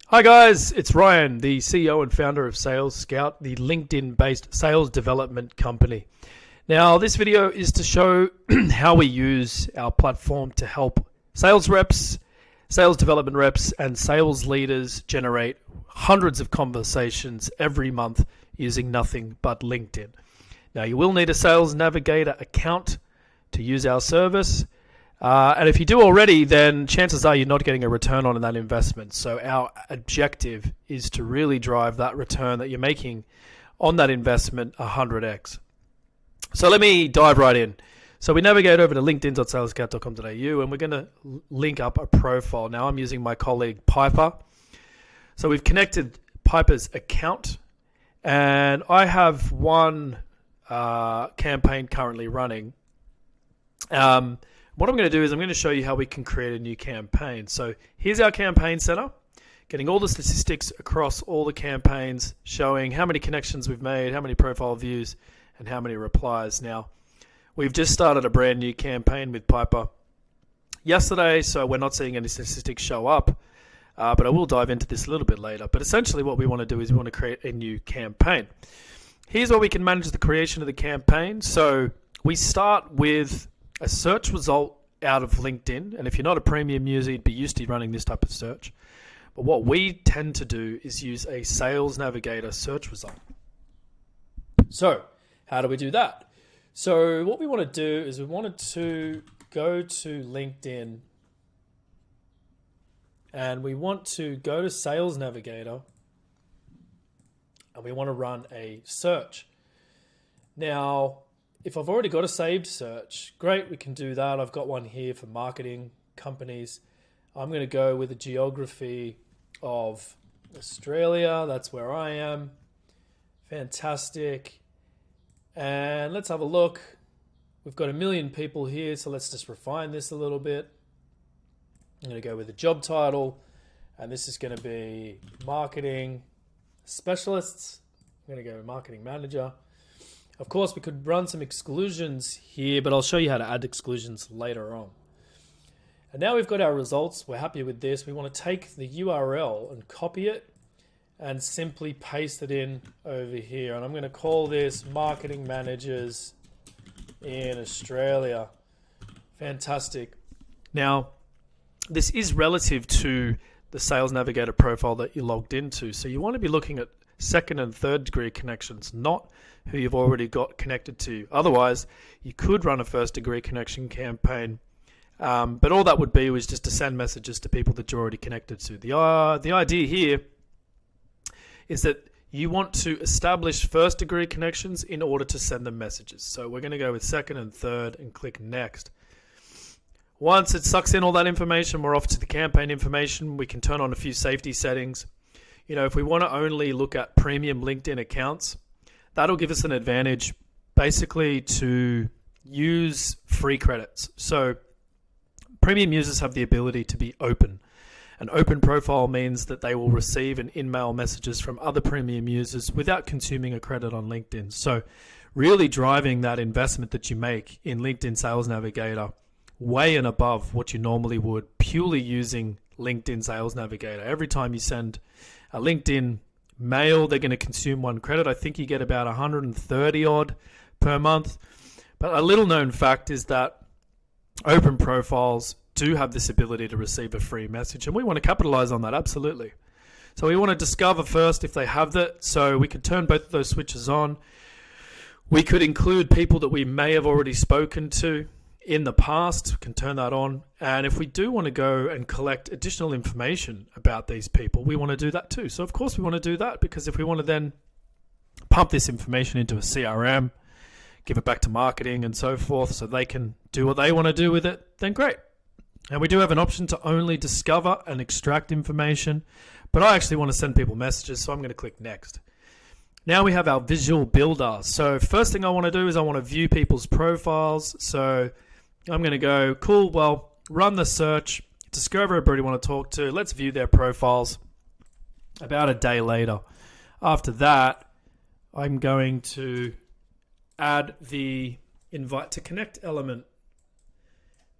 Hi guys, it's Ryan, the CEO and founder of Sales Scout, the LinkedIn-based sales development company. Now, this video is to show how we use our platform to help sales reps, sales development reps, and sales leaders generate hundreds of conversations every month using nothing but LinkedIn. Now, you will need a Sales Navigator account to use our service. And if you do already, then chances are you're not getting a return on that investment. So our objective is to really drive that return that you're making on that investment 100x. So let me dive right in. So we navigate over to linkedin.salescat.com.au and we're going to link up a profile. Now I'm using my colleague Piper. So we've connected Piper's account and I have one campaign currently running. What I'm going to do is I'm going to show you how we can create a new campaign. So here's our campaign center, getting all the statistics across all the campaigns, showing how many connections we've made, how many profile views, and how many replies. Now, we've just started a brand new campaign with Piper yesterday, so we're not seeing any statistics show up, but I will dive into this a little bit later. But essentially what we want to do is we want to create a new campaign. Here's where we can manage the creation of the campaign. So we start with a search result out of LinkedIn. And if you're not a premium user, you'd be used to running this type of search. But what we tend to do is use a Sales Navigator search result. So how do we do that? So what we want to do is we wanted to go to LinkedIn and we want to go to Sales Navigator and we want to run a search. Now, if I've already got a saved search, great, we can do that. I've got one here for marketing companies. I'm going to go with a geography of Australia. That's where I am. Fantastic. And let's have a look. We've got 1 million people here, so let's just refine this a little bit. I'm going to go with a job title, and this is going to be marketing specialists. I'm going to go with marketing manager. Of course, we could run some exclusions here, but I'll show you how to add exclusions later on. And now we've got our results. We're happy with this. We want to take the URL and copy it and simply paste it in over here. And I'm going to call this Marketing Managers in Australia. Fantastic. Now, this is relative to the Sales Navigator profile that you logged into. So you want to be looking at second and third degree connections, not who you've already got connected to. Otherwise, you could run a first degree connection campaign, but all that would be was just to send messages to people that you're already connected to. The idea here is that you want to establish first degree connections in order to send them messages. So we're going to go with second and third and click next. Once it sucks in all that information, we're off to the campaign information. We can turn on a few safety settings. You know, if we want to only look at premium LinkedIn accounts, that'll give us an advantage basically to use free credits. So premium users have the ability to be open. An open profile means that they will receive and in-mail messages from other premium users without consuming a credit on LinkedIn. So really driving that investment that you make in LinkedIn Sales Navigator way and above what you normally would purely using LinkedIn Sales Navigator. Every time you send a LinkedIn mail, they're going to consume 1 credit. I think you get about 130 odd per month. But a little known fact is that open profiles do have this ability to receive a free message, and we want to capitalize on that, absolutely. So we want to discover first if they have that. So we could turn both of those switches on. We could include people that we may have already spoken to in the past. We can turn that on. And if we do want to go and collect additional information about these people, we want to do that too. So of course we want to do that, because if we want to then pump this information into a CRM, give it back to marketing and so forth so they can do what they want to do with it, then great. And we do have an option to only discover and extract information, but I actually want to send people messages, so I'm going to click next. Now we have our visual builder. So first thing I want to do is I want to view people's profiles. So I'm going to go, cool, well, run the search, discover everybody you want to talk to. Let's view their profiles about a day later. After that, I'm going to add the invite to connect element.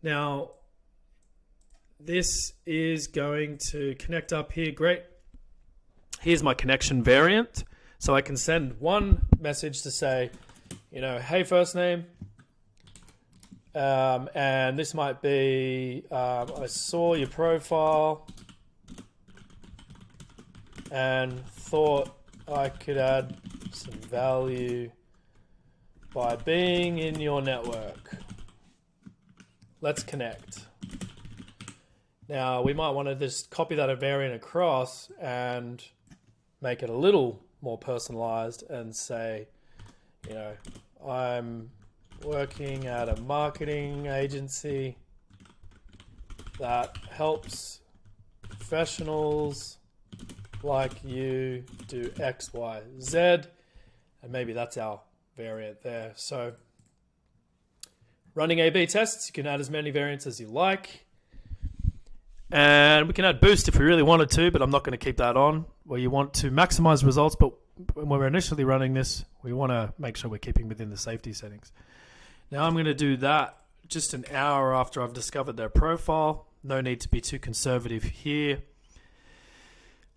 Now, this is going to connect up here. Great. here's my connection variant. So I can send one message to say, hey, first name. And this might be, I saw your profile and thought I could add some value by being in your network. Let's connect. Now, we might want to just copy that variant across and make it a little more personalized and say, I'm working at a marketing agency that helps professionals like you do X, Y, Z. And maybe that's our variant there. So running A/B tests, you can add as many variants as you like. And we can add boost if we really wanted to, but I'm not going to keep that on. Where you want to maximize results, but when we're initially running this, we want to make sure we're keeping within the safety settings. Now I'm going to do that just an hour after I've discovered their profile. No need to be too conservative here.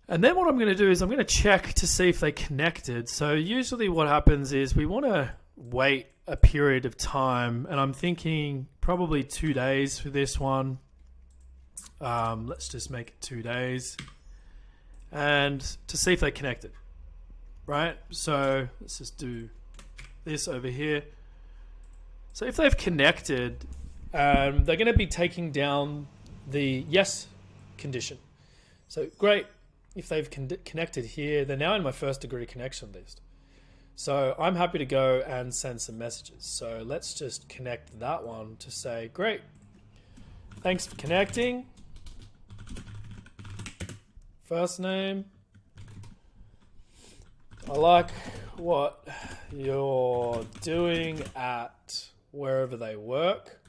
And then what I'm going to do is I'm going to check to see if they connected. So usually what happens is we want to wait a period of time, and I'm thinking probably 2 days for this one. Let's just make it 2 days, and to see if they connected, right? So let's just do this over here. So if they've connected, they're going to be taking down the yes condition. So great. If they've connected here, they're now in my first degree connection list. So I'm happy to go and send some messages. So let's just connect that one to say, great, thanks for connecting. First name. I like what you're doing at wherever they work.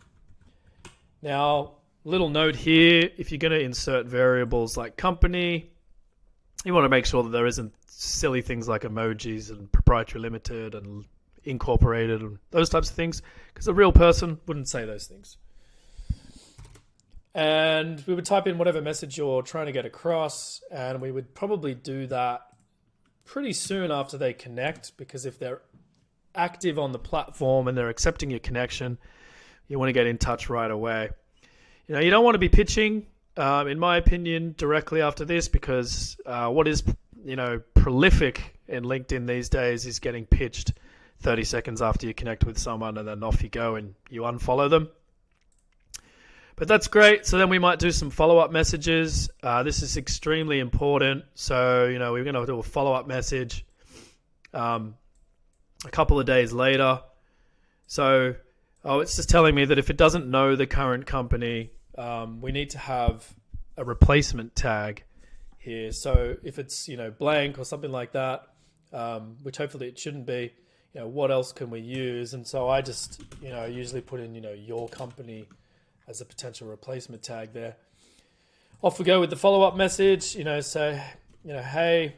Now, little note here, if you're going to insert variables like company, you want to make sure that there isn't silly things like emojis and proprietary limited and incorporated and those types of things, because a real person wouldn't say those things. And we would type in whatever message you're trying to get across, and we would probably do that pretty soon after they connect, because if they're active on the platform and they're accepting your connection, you want to get in touch right away. You don't want to be pitching, in my opinion, directly after this, because what is prolific in LinkedIn these days is getting pitched 30 seconds after you connect with someone, and then off you go and you unfollow them. But that's great. So then we might do some follow-up messages. This is extremely important. So, we're going to do a follow-up message a couple of days later. So, it's just telling me that if it doesn't know the current company, we need to have a replacement tag here. So if it's, blank or something like that, which hopefully it shouldn't be, what else can we use? And so I just, usually put in, your company as a potential replacement tag there. Off we go with the follow-up message, say, hey,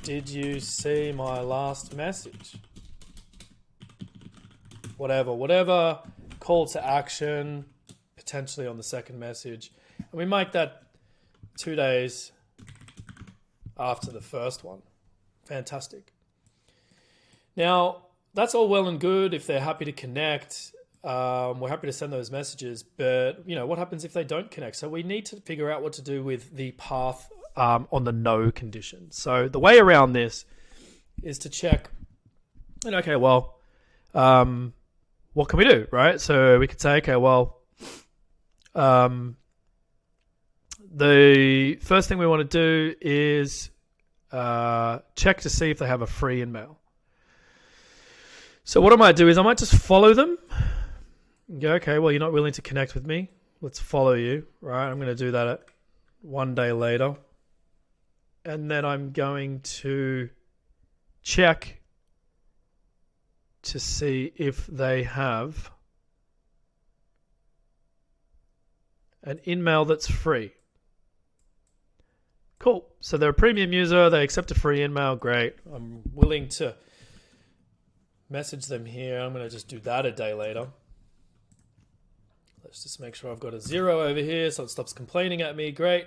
did you see my last message? Whatever, call to action, potentially on the second message. And we make that 2 days after the first one. Fantastic. Now, that's all well and good if they're happy to connect. We're happy to send those messages, but what happens if they don't connect? So we need to figure out what to do with the path on the no condition. So the way around this is to check, okay, well, what can we do, right? So we could say, okay, well, the first thing we want to do is check to see if they have a free email. So what I might do is I might just follow them. Go, okay, well, you're not willing to connect with me. Let's follow you, right? I'm going to do that 1 day later. And then I'm going to check to see if they have an email that's free. Cool. So they're a premium user. They accept a free email. Great. I'm willing to message them here. I'm going to just do that a day later. Let's just make sure I've got a 0 over here so it stops complaining at me. Great.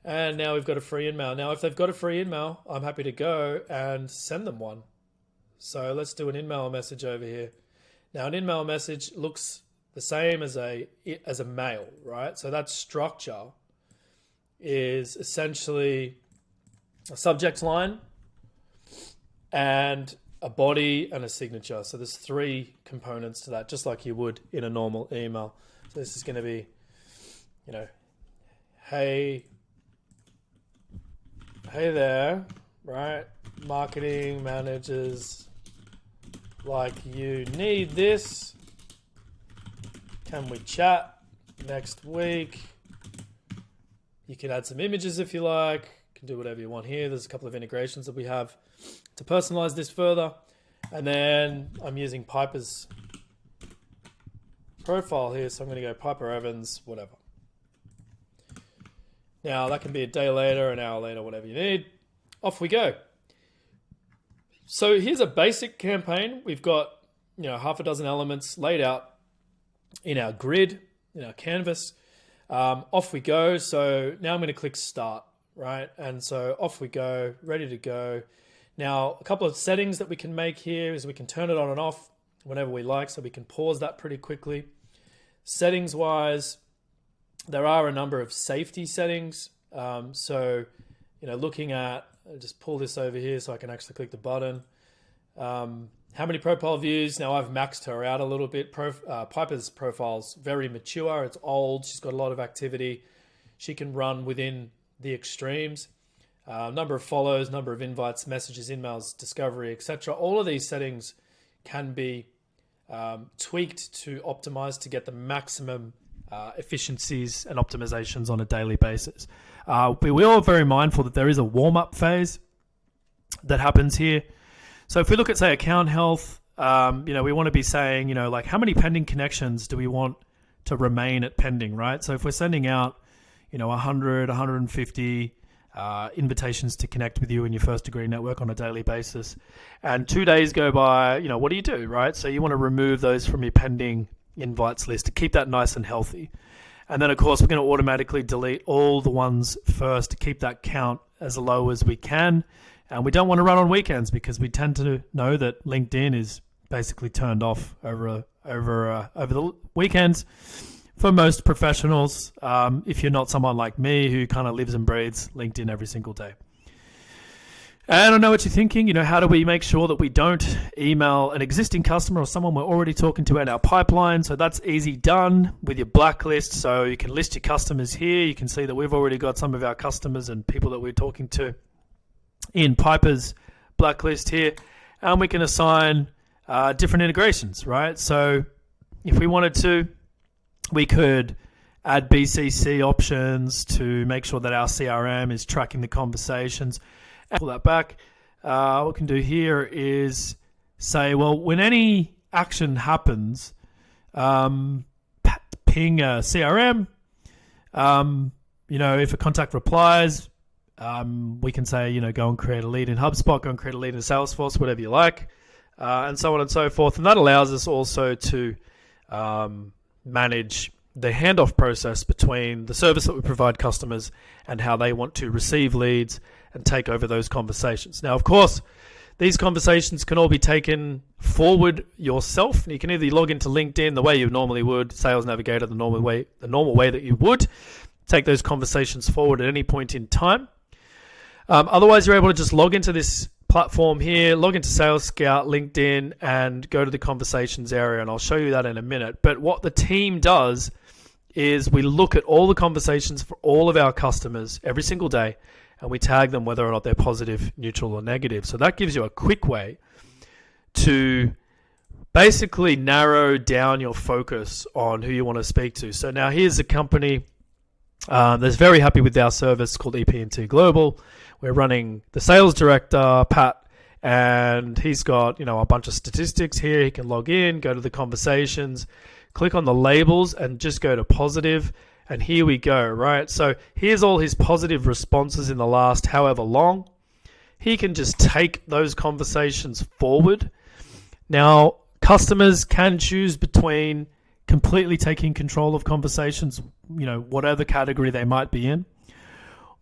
And now we've got a free email. Now, if they've got a free email, I'm happy to go and send them one. So let's do an in-mail message over here. Now, an in-mail message looks the same as a mail, right? So that structure is essentially a subject line and a body and a signature. So there's 3 components to that, just like you would in a normal email. So this is going to be, hey there, right? Marketing managers like you need this. Can we chat next week? You can add some images if you like. You can do whatever you want here. There's a couple of integrations that we have to personalize this further. And then I'm using Piper's profile here. So I'm going to go Piper Evans, whatever. Now that can be a day later, an hour later, whatever you need. Off we go. So here's a basic campaign. We've got, half a dozen elements laid out in our grid, in our canvas. Off we go. So now I'm going to click start, right? And so off we go, ready to go. Now, a couple of settings that we can make here is we can turn it on and off whenever we like, so we can pause that pretty quickly. Settings wise, there are a number of safety settings. So, looking at, just pull this over here so I can actually click the button. How many profile views? Now I've maxed her out a little bit. Piper's profile's very mature. It's old. She's got a lot of activity. She can run within the extremes. Number of follows, number of invites, messages, emails, discovery, etc. All of these settings can be tweaked to optimize to get the maximum efficiencies and optimizations on a daily basis. We're all very mindful that there is a warm-up phase that happens here. So if we look at, say, account health, we want to be saying, how many pending connections do we want to remain at pending, right? So if we're sending out, 100, 150 invitations to connect with you in your first degree network on a daily basis, and 2 days go by, what do you do, right? So you want to remove those from your pending invites list to keep that nice and healthy. And then, of course, we're going to automatically delete all the ones first to keep that count as low as we can. And we don't want to run on weekends because we tend to know that LinkedIn is basically turned off over the weekends for most professionals. If you're not someone like me who kind of lives and breathes LinkedIn every single day. And I know what you're thinking, how do we make sure that we don't email an existing customer or someone we're already talking to in our pipeline? So that's easy done with your blacklist. So you can list your customers here. You can see that we've already got some of our customers and people that we're talking to in Piper's blacklist here. And we can assign different integrations, right? So if we wanted to, we could add BCC options to make sure that our CRM is tracking the conversations. Pull that back. What we can do here is say, well, when any action happens, ping a CRM. If a contact replies, we can say, go and create a lead in HubSpot, go and create a lead in Salesforce, whatever you like, and so on and so forth. And that allows us also to manage the handoff process between the service that we provide customers and how they want to receive leads and take over those conversations. Now, of course, these conversations can all be taken forward yourself. You can either log into LinkedIn the way you normally would, Sales Navigator the normal way that you would, take those conversations forward at any point in time. Otherwise, you're able to just log into this platform here, log into Sales Scout, LinkedIn, and go to the conversations area, and I'll show you that in a minute. But what the team does is we look at all the conversations for all of our customers every single day, and we tag them whether or not they're positive, neutral, or negative. So that gives you a quick way to basically narrow down your focus on who you want to speak to. So now here's a company that's very happy with our service called EP&T Global. We're running the sales director, Pat, and he's got, a bunch of statistics here. He can log in, go to the conversations, click on the labels, and just go to positive. And here we go, right? So here's all his positive responses in the last however long. He can just take those conversations forward. Now, customers can choose between completely taking control of conversations, whatever category they might be in,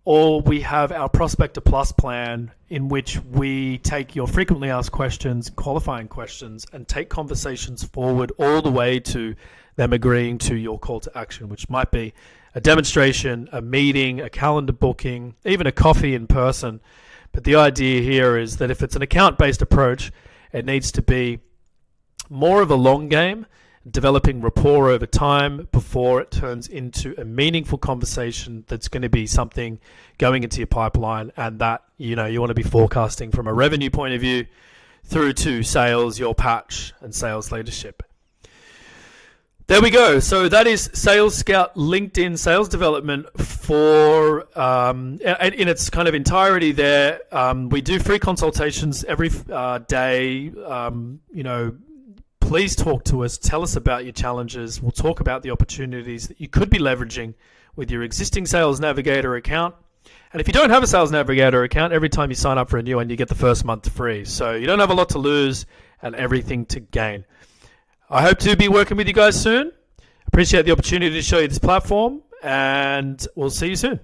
or we have our Prospector Plus plan, in which we take your frequently asked questions, qualifying questions, and take conversations forward all the way to them agreeing to your call to action, which might be a demonstration, a meeting, a calendar booking, even a coffee in person. But the idea here is that if it's an account-based approach, it needs to be more of a long game, developing rapport over time before it turns into a meaningful conversation that's going to be something going into your pipeline, and that you want to be forecasting from a revenue point of view through to sales, your patch, and sales leadership. There we go. So that is Sales Scout LinkedIn sales development for in its kind of entirety there. We do free consultations every day. Please talk to us. Tell us about your challenges. We'll talk about the opportunities that you could be leveraging with your existing Sales Navigator account. And if you don't have a Sales Navigator account, every time you sign up for a new one, you get the first month free. So you don't have a lot to lose and everything to gain. I hope to be working with you guys soon. Appreciate the opportunity to show you this platform, and we'll see you soon.